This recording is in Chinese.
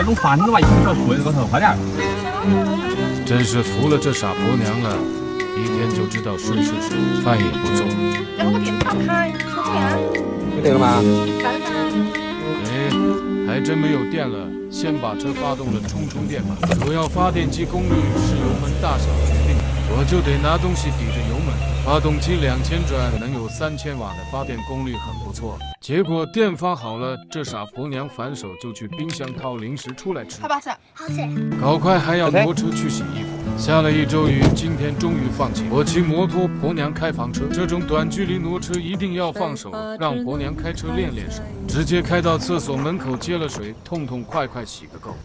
点弄烦了吧？一会儿叫回来个头，快点。真是服了这傻婆娘了，一天就知道睡睡睡，饭也不做。然后我电泡开，说这样。没电了吗？干啥？哎，还真没有电了，先把车发动了充电吧。主要发电机功率是油门大小决定的，我就得拿东西抵着油门。发动机2000转能有3000瓦的发电功率，很不错。结果电发好了，这傻婆娘反手就去冰箱掏零食出来吃。好吧，是。好吃。搞快还要挪车去洗衣服。下了1周雨，今天终于放晴。我骑摩托，婆娘开房车。这种短距离挪车一定要放手，让婆娘开车练练手。直接开到厕所门口接了水，痛痛快快洗个够。